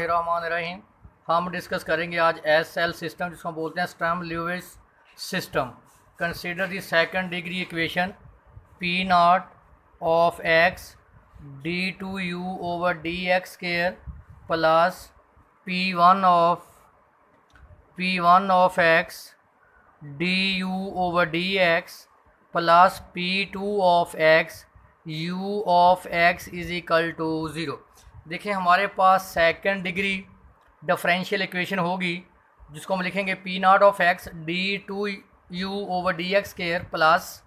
रहीम। हम डिस्कस करेंगे आज एस एल सिस्टम, जिसको बोलते हैं Sturm Liouville system. Consider the second degree equation p naught of x d two u over d x square plus p one of x d u over d x plus p two of x u of x is equal to zero. देखिए हमारे पास second degree differential equation होगी, जिसको हम लिखेंगे p naught of x d two u over d x square plus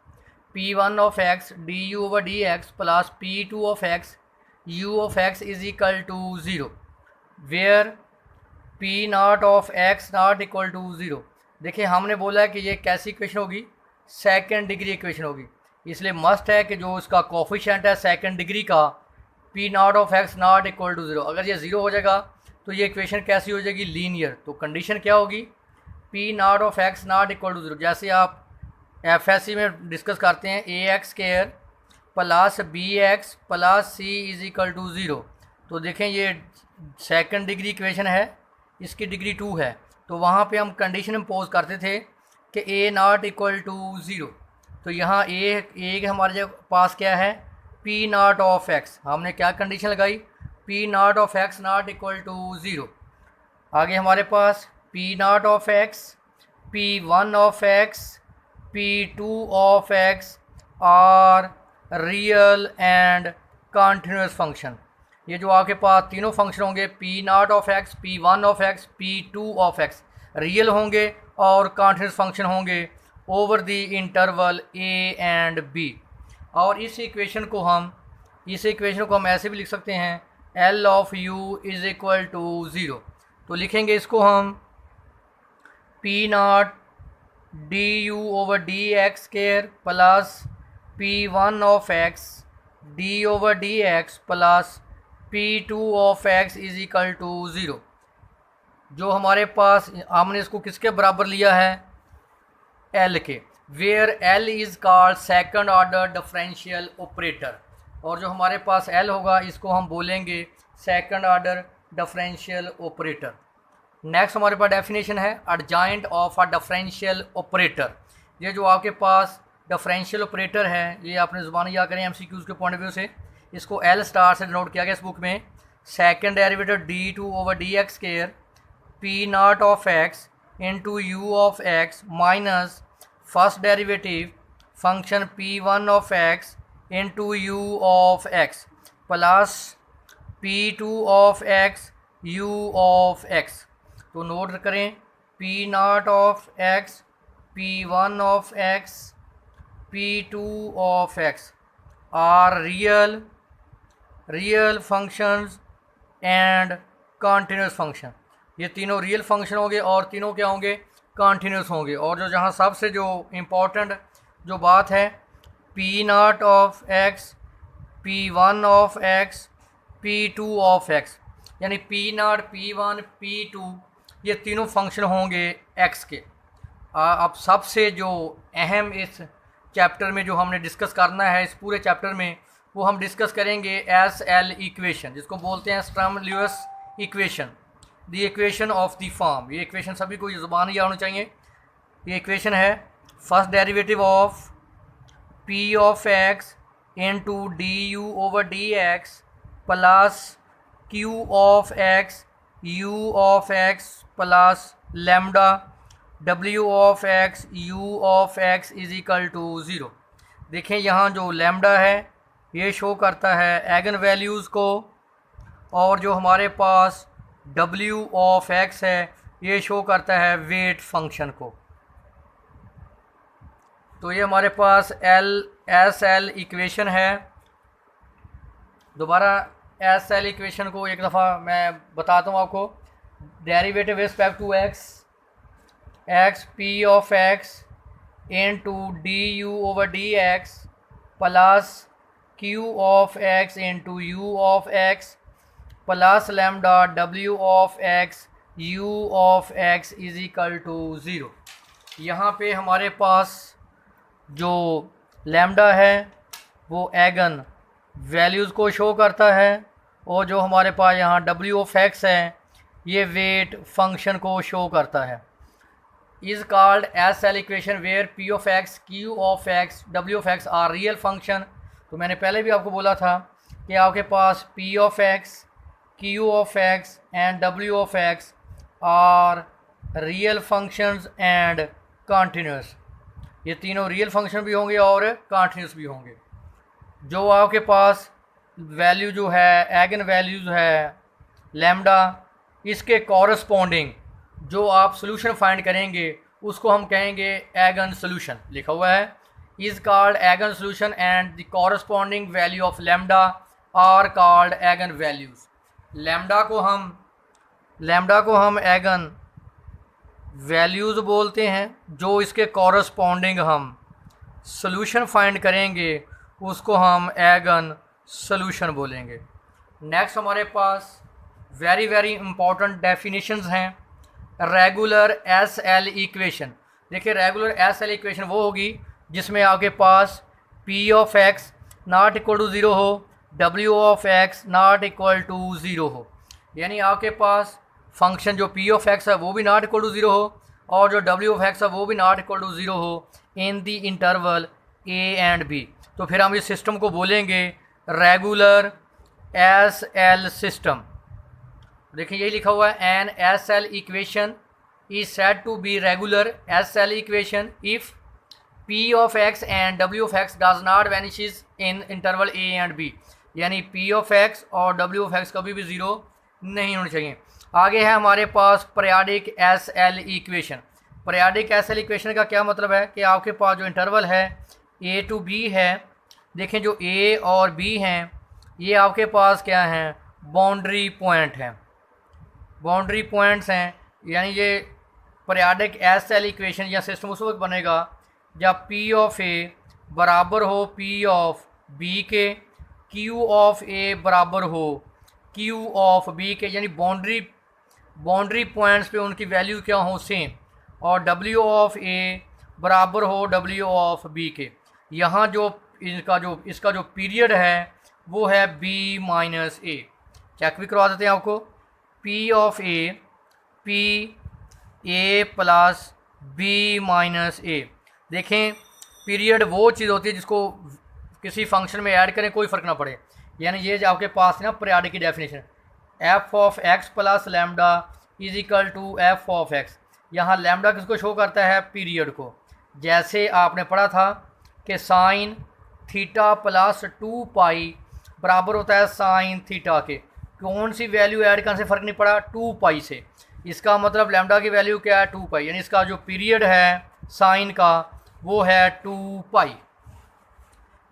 p one of x d u over d x plus p two of x u of x is equal to zero, where p naught of x not equal to zero. देखिए हमने बोला है कि ये कैसी equation होगी, second degree equation होगी, इसलिए मस्ट है कि जो इसका कोफिशिएंट है सेकंड डिग्री का p naught of x not equal to zero, अगर ये ज़ीरो हो जाएगा तो ये इक्वेशन कैसी हो जाएगी, लीनियर। तो कंडीशन क्या होगी, P naught of x not equal to zero. जैसे आप एफएससी में डिस्कस करते हैं A X square plus B X plus C is equal to zero. तो देखें ये सेकंड डिग्री इक्वेशन है, इसकी डिग्री 2 है, तो वहाँ पे हम कंडीशन इम्पोज करते थे कि ए नॉट इक्वल टू ज़ीरो। तो यहाँ ए हमारे पास क्या है, पी नॉट ऑफ एक्स। हमने क्या कंडीशन लगाई, P naught of x not equal to zero. आगे हमारे पास P naught of x, P one of x, P two of x are real and continuous function. ये जो आपके पास तीनों फंक्शन होंगे, P naught of x, P one of x, P two of X, real होंगे और continuous function होंगे over the interval A and B. और इस इक्वेशन को हम ऐसे भी लिख सकते हैं, l of u is equal to zero. तो लिखेंगे इसको हम p naught d u over d x square plus p one of x d over d x plus p two of x is equal to zero. जो हमारे पास हमने इसको किसके बराबर लिया है, एल के, where l is called second order differential operator. और जो हमारे पास एल होगा इसको हम बोलेंगे second order differential operator. Next हमारे पास डेफिनेशन है adjoint of a differential operator. ये जो आपके पास डिफरेंशियल ऑपरेटर है, ये आपने ज़ुबान याद करें एमसीक्यूज़ के पॉइंट ऑफ व्यू से, इसको एल स्टार से डिनोट किया गया इस बुक में। Second derivative d two over d x square p naught of x into u of x minus first derivative function p one of x into u of x plus p two of x u of x. तो note करें, p naught of x, P one of x, P two of x are real functions and continuous function. ये तीनों real function होंगे और तीनों क्या होंगे, continuous होंगे। और जो जहाँ सबसे जो इम्पोर्टेंट जो बात है, P naught of x, P one of x, P two of X, यानी P naught, P one, P two, ये तीनों फंक्शन होंगे एक्स के। अब सबसे जो अहम इस चैप्टर में जो हमने डिस्कस करना है, इस पूरे चैप्टर में, वो हम डिस्कस करेंगे एस एल इक्वेशन, जिसको बोलते हैं Sturm Liouville equation, the equation of the form. ये इक्वेशन सभी को ज़ुबान याद होनी चाहिए। ये इक्वेशन है first derivative of p of x into d u over d x plus q of x u of x plus lambda डब्ल्यू of x u of x is equal to zero. देखें यहाँ जो lambda है ये show करता है एगन values को, और जो हमारे पास डब्ल्यू ऑफ एक्स है ये शो करता है वेट फंक्शन को। तो ये हमारे पास एस एल इक्वेशन है। दोबारा एस एल इक्वेशन को एक दफ़ा मैं बताता हूँ आपको। Derivative respect to x p of x into d u over d x plus q of x into u of x plus lambda डब्ल्यू of x u of x is equal to zero. यहाँ पे हमारे पास जो lambda है वो एगन values को show करता है, और जो हमारे पास यहाँ डब्ल्यू ऑफ एक्स है ये वेट फंक्शन को शो करता है। Is called S L equation where P of X, Q of X, W of x are real function. तो मैंने पहले भी आपको बोला था कि आपके पास P of X, Q of X and W of x are real functions and continuous. ये तीनों रियल फंक्शन भी होंगे और कॉन्टीन्यूस भी होंगे। जो आपके पास वैल्यू जो है, एगन वैल्यूज है लैम्डा, इसके कॉरस्पॉन्डिंग जो आप सोल्यूशन फाइंड करेंगे उसको हम कहेंगे एगन सोल्यूशन। लिखा हुआ है is called eigen solution and the corresponding value of lambda are called eigen values. Lambda को हम एगन वैल्यूज़ बोलते हैं। जो इसके कॉरस्पॉन्डिंग हम सोल्यूशन फाइंड करेंगे उसको हम एगन सोल्यूशन बोलेंगे। नेक्स्ट हमारे पास वेरी इंपॉर्टेंट डेफिनेशंस हैं। Regular S L equation. देखिए रेगुलर एस एल इक्वेशन वो होगी जिसमें आपके पास P of x not equal to zero हो, W of x not equal to zero हो। यानी आपके पास फंक्शन जो पी ऑफ एक्स है वो भी नॉट इक्वल टू ज़ीरो हो और जो डब्ल्यू ऑफ एक्स है वो भी नॉट इक्वल टू ज़ीरो हो इन दी इंटरवल ए एंड बी। तो फिर हम इस सिस्टम को बोलेंगे रेगुलर एस एल सिस्टम। देखिए यही लिखा हुआ है an S L equation is said to be regular S L equation if P of X and W of X does not vanishes in interval A and B. यानी P of X और W of X कभी भी zero नहीं होनी चाहिए। आगे है हमारे पास periodic S L equation. Periodic S L equation का क्या मतलब है कि आपके पास जो इंटरवल है ए टू बी है, देखें जो ए और बी हैं ये आपके पास क्या हैं, बाउंड्री पॉइंट हैं, बाउंड्री पॉइंट्स हैं। यानी ये पीरियाडिक एस एल इक्वेशन या सिस्टम उस वक्त बनेगा जब पी ऑफ ए बराबर हो पी ऑफ बी के, क्यू ऑफ ए बराबर हो क्यू ऑफ बी के, यानी बाउंड्री पॉइंट्स पे उनकी वैल्यू क्या हो सेम, और डब्ल्यू ऑफ ए बराबर हो डब्ल्यू ऑफ बी के। यहाँ जो इसका जो पीरियड है वो है बी माइनस ए। चेक भी करवा देते हैं आपको। P of A P A plus B minus A. देखें पीरियड वो चीज़ होती है जिसको किसी फंक्शन में ऐड करें कोई फ़र्क ना पड़े। यानी ये जो आपके पास है ना पीरियड की definition, f of x plus lambda is equal to f of x. यहाँ लैम्डा किसको शो करता है, पीरियड को। जैसे आपने पढ़ा था कि साइन थीटा प्लस 2 पाई बराबर होता है साइन थीटा के। कौन सी वैल्यू ऐड करने से फ़र्क नहीं पड़ा, 2 पाई से। इसका मतलब लैम्डा की वैल्यू क्या है, 2 पाई। यानी इसका जो पीरियड है साइन का वो है 2 पाई।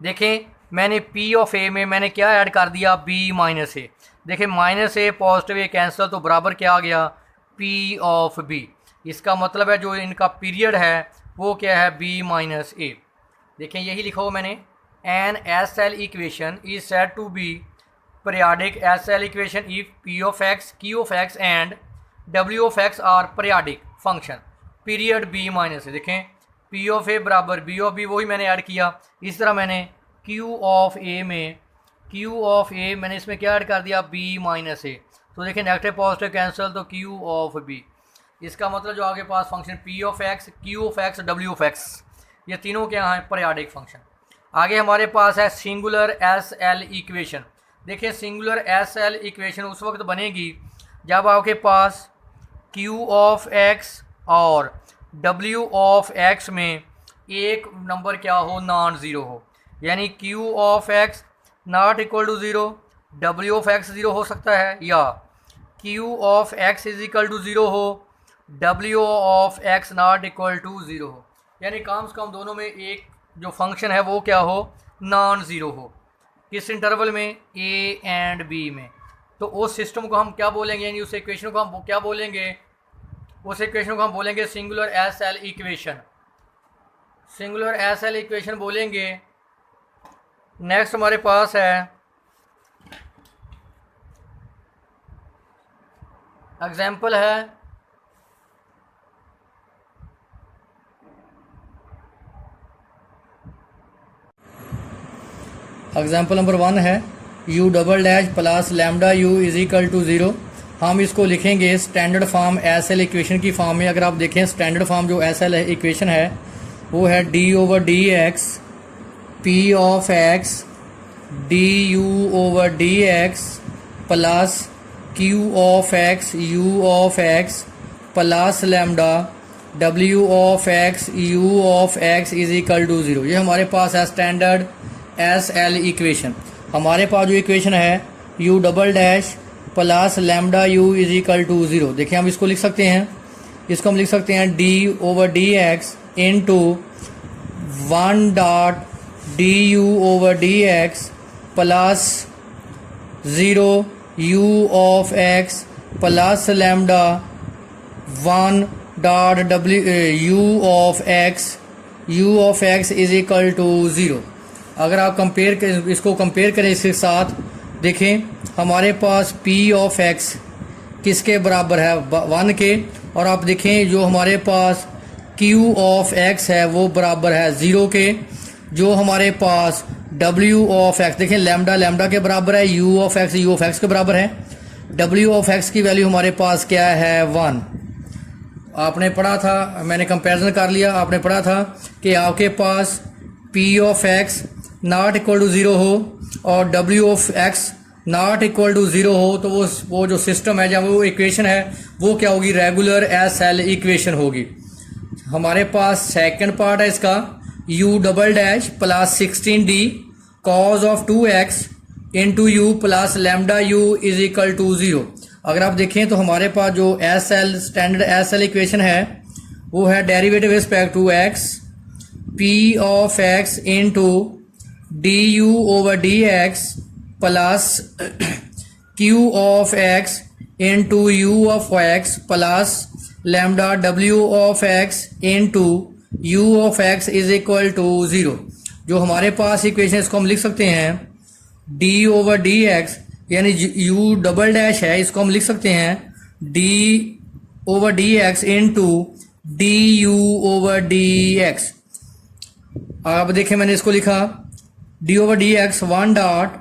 देखें मैंने पी ऑफ ए में मैंने क्या ऐड कर दिया, बी माइनस ए। देखें माइनस ए पॉजिटिव ए कैंसिल, तो बराबर क्या आ गया, पी ऑफ बी। इसका मतलब है जो इनका पीरियड है वो क्या है, बी माइनस ए। देखें यही लिखा हुआ मैंने, an S L equation is said to be periodic S L equation if P of X, Q of X and W of x are periodic function, period B minus A. देखें P of ए बराबर B of B, वही मैंने add किया। इस तरह मैंने Q of ए मैंने इसमें क्या ऐड कर दिया, बी माइनस ए। तो देखें नेगेटिव पॉजिटिव कैंसिल, तो क्यू ऑफ बी। इसका मतलब जो आगे पास function P of X, Q of X, W of X, ये तीनों क्या हैं, पीरियाडिक फंक्शन। आगे हमारे पास है सिंगुलर एस एल इक्वेशन। देखिए सिंगुलर एस एल इक्वेशन उस वक्त बनेगी जब आपके पास क्यू ऑफ एक्स और डब्ल्यू ऑफ एक्स में एक नंबर क्या हो, नॉन ज़ीरो हो। यानी Q of x not equal to zero, W of X zero हो सकता है, या Q of x is equal to zero हो, W of x not equal to zero हो। यानी कम से कम दोनों में एक जो फंक्शन है वो क्या हो, नॉन ज़ीरो हो। किस इंटरवल में, ए एंड बी में। तो उस सिस्टम को हम क्या बोलेंगे, यानी उस इक्वेशन को हम क्या बोलेंगे, उस इक्वेशन को हम बोलेंगे singular S L equation. Singular S L equation बोलेंगे। नेक्स्ट हमारे पास है एग्जाम्पल है एग्जाम्पल नंबर 1 है, u double dash plus lambda u is equal to 0। हम इसको लिखेंगे standard form S L equation की फॉर्म में। अगर आप देखें स्टैंडर्ड फॉर्म जो एस एल इक्वेशन है वो है d over d x p of x d u over d x plus q of x u of x plus lambda डब्ल्यू of x u of x is equal to 0। ये हमारे पास है standard S L equation. हमारे पास जो equation है u double dash plus lambda u is equal to 0। देखिए हम इसको लिख सकते हैं, इसको हम लिख सकते हैं d over d x into 1 dot d u over d x plus 0 u of x plus lambda 1 dot डब्ल्यू u of x is equal to 0। अगर आप इसको कंपेयर करें इसके साथ, देखें हमारे पास p ऑफ x किसके बराबर है 1 के, और आप देखें जो हमारे पास q ऑफ x है वो बराबर है 0 के। जो हमारे पास w ऑफ x, देखें लैम्डा के बराबर है, u ऑफ x के बराबर है, w ऑफ x की वैल्यू हमारे पास क्या है 1। आपने पढ़ा था, मैंने कंपैरिजन कर लिया, आपने पढ़ा था कि आपके पास p of x not equal to 0 हो और w of x not equal to 0 हो तो वो जो सिस्टम है, जब वो इक्वेशन है वो क्या होगी, रेगुलर एस एल इक्वेशन होगी। हमारे पास सेकंड पार्ट है इसका u double dash plus 16d cos of 2x into u plus lambda u is equal to 0। अगर आप देखें तो हमारे पास जो S L standard S L equation है वो है derivative respect to x p of x into d u over d x plus q of x into u of x plus lambda डब्ल्यू of x into u of x is equal to 0। जो हमारे पास equation इसको हम लिख सकते हैं d over d x यानी you double dash है, इसको हम लिख सकते हैं d over d x into d u over d x. अब देखें मैंने इसको लिखा D over d x 1 dot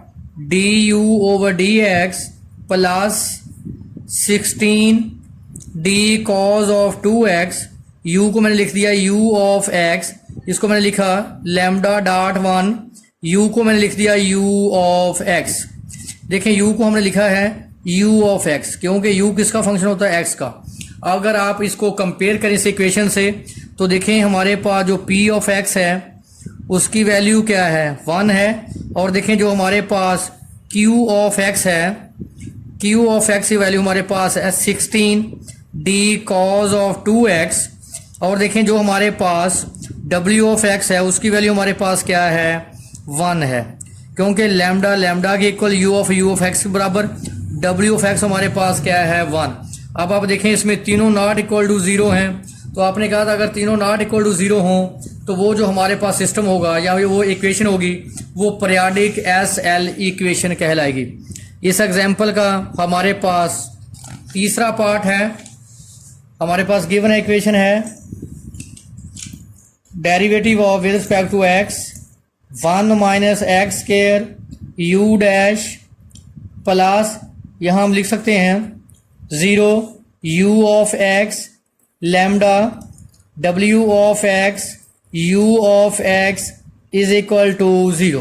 d u over d x plus 16 D cause of 2x, u को मैंने लिख दिया u ऑफ x, इसको मैंने लिखा लैम्डा डॉट 1, u को मैंने लिख दिया u ऑफ x। देखें u को हमने लिखा है u ऑफ x क्योंकि u किसका फंक्शन होता है, x का। अगर आप इसको कंपेयर करें इस इक्वेशन से तो देखें हमारे पास जो p ऑफ x है उसकी वैल्यू क्या है 1 है, और देखें जो हमारे पास q ऑफ x है, q ऑफ x की वैल्यू हमारे पास है 16 d cos ऑफ 2x, और देखें जो हमारे पास w ऑफ x है उसकी वैल्यू हमारे पास क्या है 1 है, क्योंकि लैम्डा के इक्वल u ऑफ x के बराबर, w ऑफ x हमारे पास क्या है 1। अब आप देखें इसमें तीनों नॉट इक्वल टू 0 हैं, तो आपने कहा था अगर तीनों नॉट इक्वल टू 0 हों तो वो जो हमारे पास सिस्टम होगा या वो इक्वेशन होगी वो पीरियोडिक एस एल इक्वेशन कहलाएगी। इस एग्जाम्पल का हमारे पास तीसरा पार्ट है, हमारे पास गिवन इक्वेशन है derivative of with respect to x 1 minus x square u dash plus यहाँ हम लिख सकते हैं 0 u of x lambda w of x u of x is equal to 0।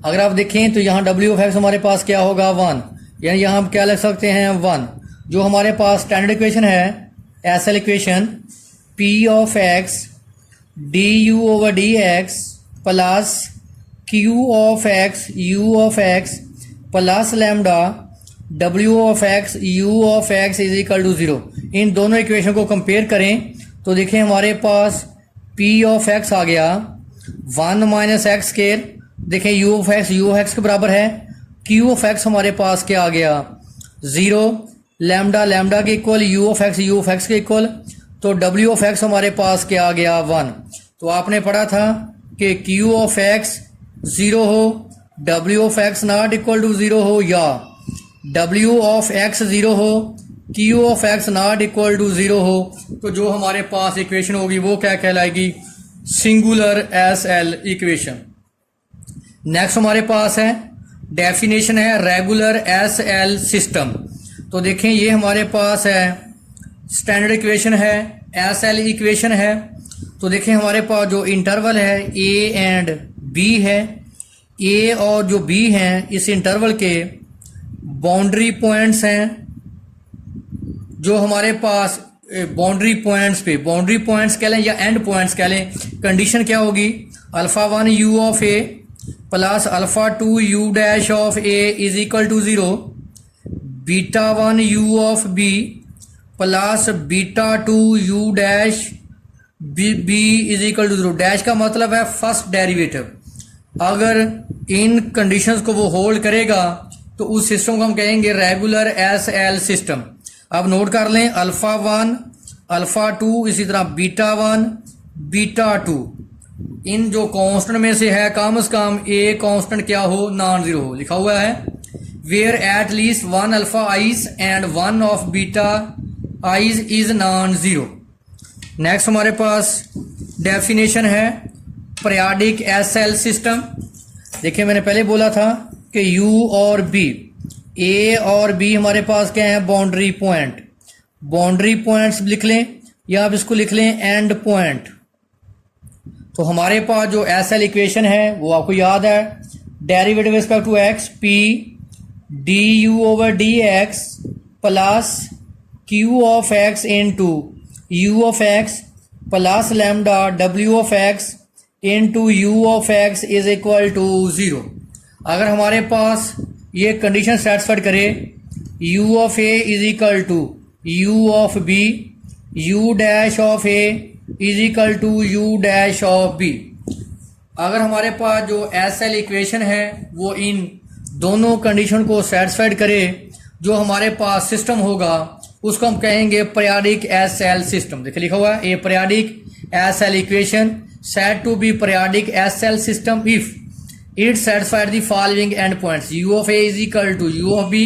अगर आप देखें तो यहाँ w ऑफ x हमारे पास क्या होगा 1, यानी यहाँ हम क्या लिख सकते हैं 1। जो हमारे पास स्टैंडर्ड इक्वेशन है S L equation p of x d u over d x plus q of x u of x plus lambda w of x u of x is equal to 0। इन दोनों equation को compare करें तो देखें हमारे पास p of x आ गया 1 माइनस एक्स स्क्वायर, देखें u ऑफ x के बराबर है, q ऑफ x हमारे पास क्या आ गया 0, लैम्डा के इक्वल u ऑफ x के इक्वल, तो w ऑफ x हमारे पास क्या आ गया 1। तो आपने पढ़ा था कि q ऑफ x 0 हो, w of x not equal to 0 हो, या w ऑफ x 0 हो, q of x not equal to 0 हो, तो जो हमारे पास इक्वेशन होगी वो क्या कहलाएगी, singular S L equation. Next हमारे पास है डेफिनेशन है रेगुलर एस एल सिस्टम। तो देखें ये हमारे पास है स्टैंडर्ड इक्वेशन है, SL इक्वेशन है। तो देखें हमारे पास जो इंटरवल है A एंड B है, A और जो B हैं इस इंटरवल के बाउंड्री पॉइंट्स हैं। जो हमारे पास बाउंड्री पॉइंट्स कह लें या एंड पॉइंट्स कह लें, कंडीशन क्या होगी, α1 u of A plus α2 u dash of A is equal to 0, β1 u of B plus β2 u dash B is equal to 0। Dash का मतलब है फर्स्ट डेरिवेटिव। अगर इन कंडीशंस को वो होल्ड करेगा तो उस सिस्टम को हम कहेंगे रेगुलर SL सिस्टम। अब नोट कर लें, α1 α2 इसी तरह β1 β2 इन जो कांस्टेंट में से है कम से कम A कांस्टेंट क्या हो, नॉन जीरो हो। लिखा हुआ है where at least 1 alpha i's and 1 of beta i's is non zero. Next हमारे पास डेफिनेशन है पीरियोडिक SL सिस्टम। देखिए मैंने पहले बोला था कि U और B, A और B हमारे पास क्या है, बाउंड्री पॉइंट। बाउंड्री पॉइंट्स लिख लें या आप इसको लिख लें एंड पॉइंट। तो हमारे पास जो SL इक्वेशन है वो आपको याद है, derivative respect to x p du over dx plus q of x into u of x plus lambda w of x into u of x is equal to 0। अगर हमारे पास ये कंडीशन सेटिस्फाइड करे u of a is equal to u of b, u dash of a is equal to u dash of b। अगर हमारे पास जो SL equation है वो इन दोनों कंडीशन को सेटिस्फाइड करे, जो हमारे पास सिस्टम होगा उसको हम कहेंगे पीरियोडिक SL सिस्टम। देखिए लिखा हुआ है a periodic SL equation said to be periodic SL system if it satisfied the following end points, u of a is equal to u of b,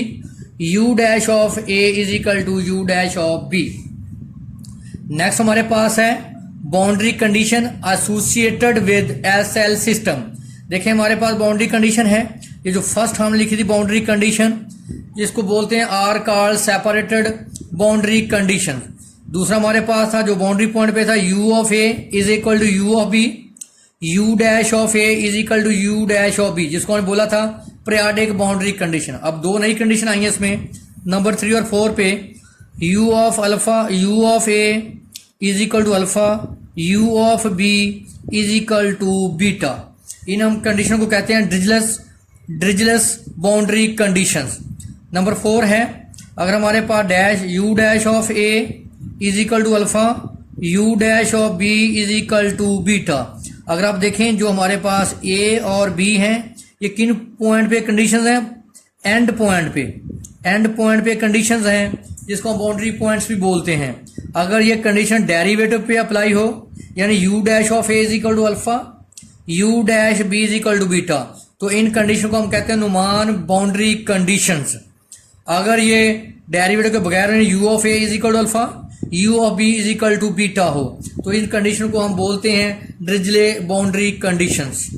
u dash of a is equal to u dash of b। Next हमारे पास है boundary condition associated with SL system. देखिए हमारे पास boundary condition है, ये जो first हमने लिखी थी बाउंड्री कंडीशन जिसको बोलते हैं are called separated boundary condition. दूसरा हमारे पास था जो बाउंड्री पॉइंट पे था u of a is equal to u of b, u dash of a is equal to u dash of b, जिसको हमने बोला था पीरियोडिक बाउंड्री कंडीशन। अब दो नई कंडीशन आई है इसमें, नंबर 3 और 4 पे u of alpha u of a is equal to alpha, u of b is equal to beta. इन हम कंडीशन को कहते हैं ड्रिजलेस बाउंड्री कंडीशंस। नंबर 4 है अगर हमारे पास dash u dash of a is equal to alpha, u dash of b is equal to beta. अगर आप देखें जो हमारे पास a और b हैं ये किन पॉइंट पे कंडीशंस हैं, एंड पॉइंट पे कंडीशंस हैं जिसको हम बाउंड्री पॉइंट्स भी बोलते हैं। अगर ये कंडीशन डेरिवेटिव पे अप्लाई हो यानी u dash of a is equal to alpha, u dash b is equal to beta, तो इन कंडीशन को हम कहते हैं नुमान बाउंड्री कंडीशंस। अगर ये डेरिवेटिव के बगैर u of a is equal to alpha, u of b is equal to beta हो तो इन कंडीशन को हम बोलते हैं ड्रिजले बाउंड्री कंडीशंस।